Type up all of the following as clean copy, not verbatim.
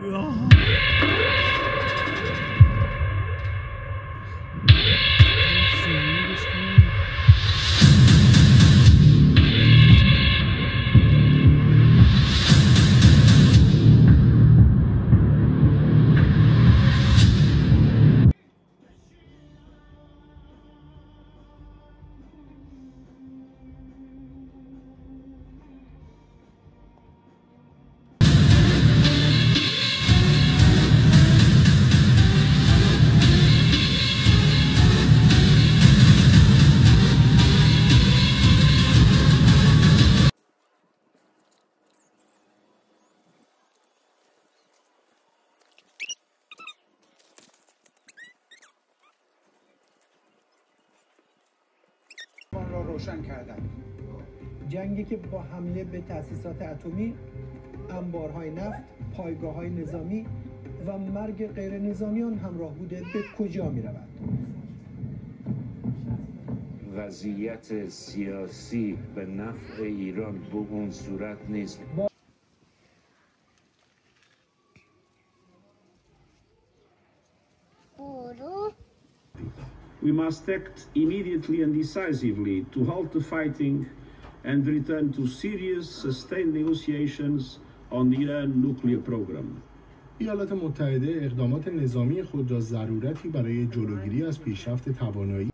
را روشن کردند. جنگی که با حمله به تأسیسات اتمی، انبارهای نفت، پایگاه‌های نظامی و مرگ غیر نظامیان همراه بوده به کجا می رود؟ وضعیت سیاسی به نفع ایران به اون صورت نیست. We must act immediately and decisively to halt the fighting and return to serious, sustained negotiations on the Iran nuclear program. ایالات متحده اقدامات نظامی خود را ضرورتی برای جلوگیری از پیشرفت توانایی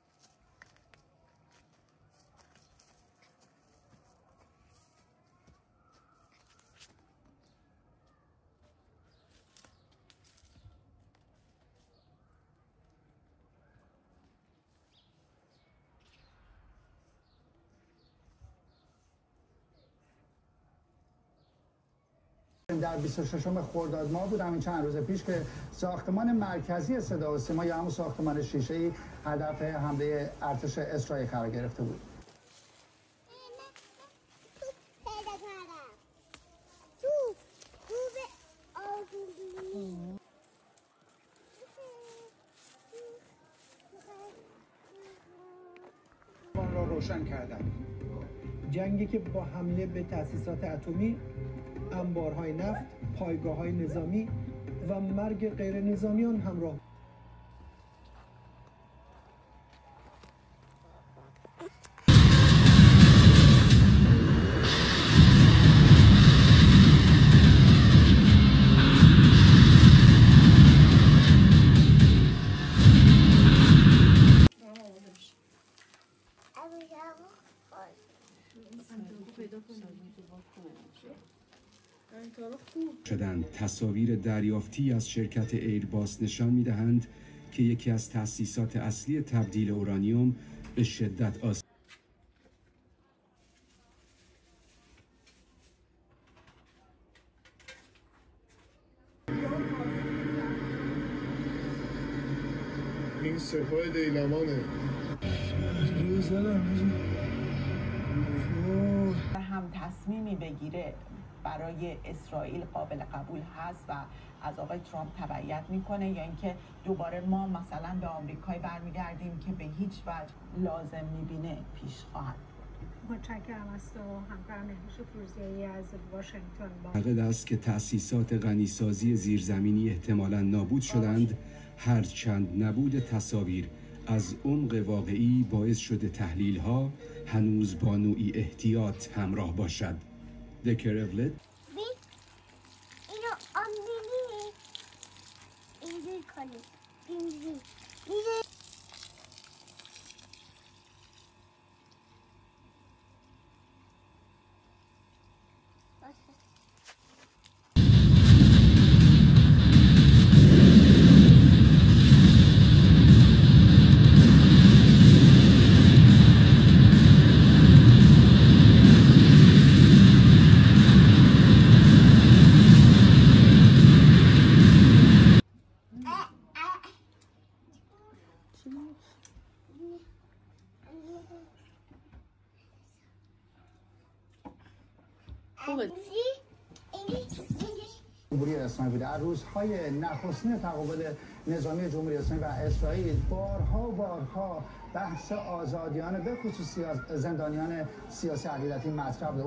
در 26 خرداد ماه بود، همین چند روز پیش، که ساختمان مرکزی صدا و سیما یا همون ساختمان شیشه‌ای هدف حمله ارتش اسرائیل قرار گرفته بود. را روشن کردند. جنگی که با حمله به تأسیسات اتمی، انبارهای نفت، پایگاه‌های نظامی و مرگ غیر نظامیان همراه. شدند. تصاویر دریافتی از شرکت ایرباس نشان می‌دهند که یکی از تأسیسات اصلی تبدیل اورانیوم به شدت این سپاه دیلمانه. هم تصمیمی بگیره برای اسرائیل قابل قبول هست و از آقای ترامپ تبعیت میکنه، یا اینکه دوباره ما مثلا به آمریکایی برمیگردیم که به هیچ وجه لازم میبینه پیش خواهد بود. متشکرم از تو همکارم مهرش پورزیایی از واشنگتن. معتقد است که تأسیسات غنیسازی زیرزمینی احتمالاً نابود شدند، هرچند نبود تصاویر از عمق واقعی باعث شده تحلیل‌ها هنوز با نوعی احتیاط همراه باشد. دکرولت جمهوری اسلامی بوده. از روزهای نخستین تقابل نظامی جمهوری اسلامی و اسرائیل بارها بحث آزادیان به خصوص زندانیان سیاسی عقیدتی مطرح بوده.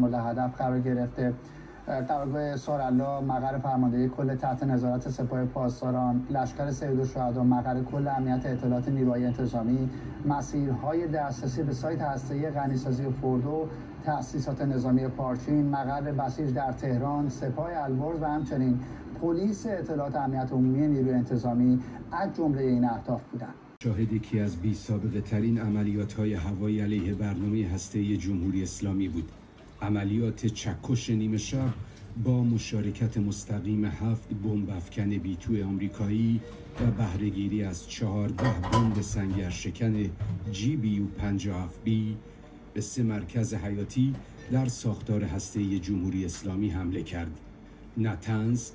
مورد هدف قرار گرفته. قرارگاه سارالله، مقر فرماندهی کل تحت نظارت سپاه پاسداران، لشکر سید الشهدا، مقر کل امنیت اطلاعات نیروهای انتظامی، مسیرهای دسترسی به سایت هسته‌ای غنیسازی فردو، تأسیسات نظامی پارچین، مقر بسیج در تهران، سپاه البرز و همچنین پلیس اطلاعات امنیت عمومی نیروی انتظامی از جمله این اهداف بودند. شاهد یکی از بی سابقه ترین عملیات‌های هوایی علیه برنامه هسته‌ای جمهوری اسلامی بود. عملیات چکش نیمه شب با مشارکت مستقیم 7 بمب افکن B-2 آمریکایی و بهره‌گیری از 14 بمب سنگرشکن GBU-57B به 3 مرکز حیاتی در ساختار هسته‌ای جمهوری اسلامی حمله کرد. نتنز،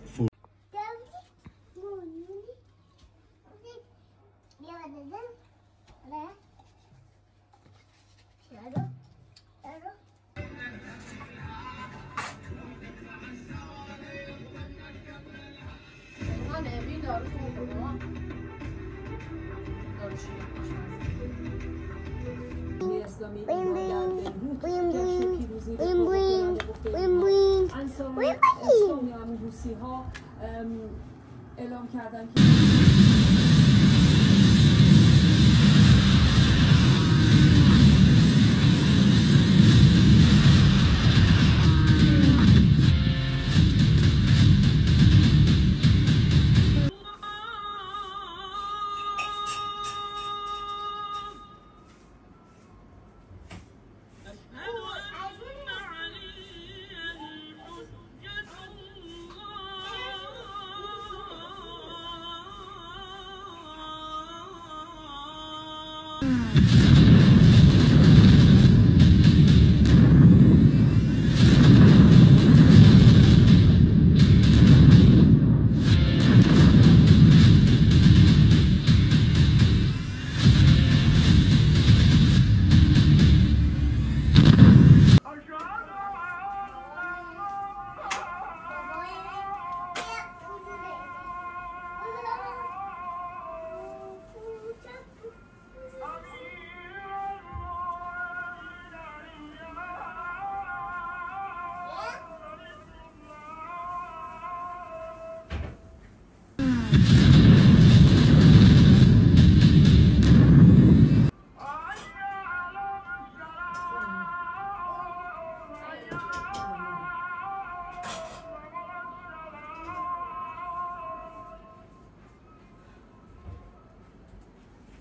اعلام کردن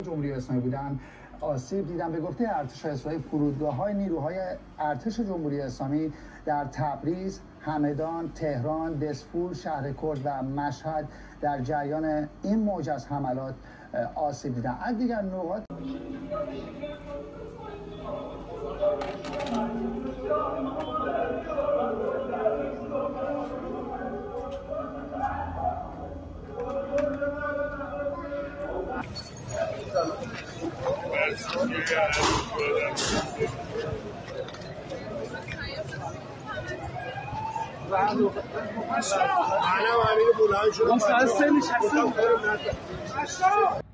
جمهوری اسلامی بودن آسیب دیدن. به گفته ارتش اسرائیل، فرودگاه‌های نیروهای ارتش جمهوری اسلامی در تبریز، همدان، تهران، دسفول، شهر کرد و مشهد در جریان این موج از حملات آسیب دیدن. از دیگر نقاط الان امیر بلند شد.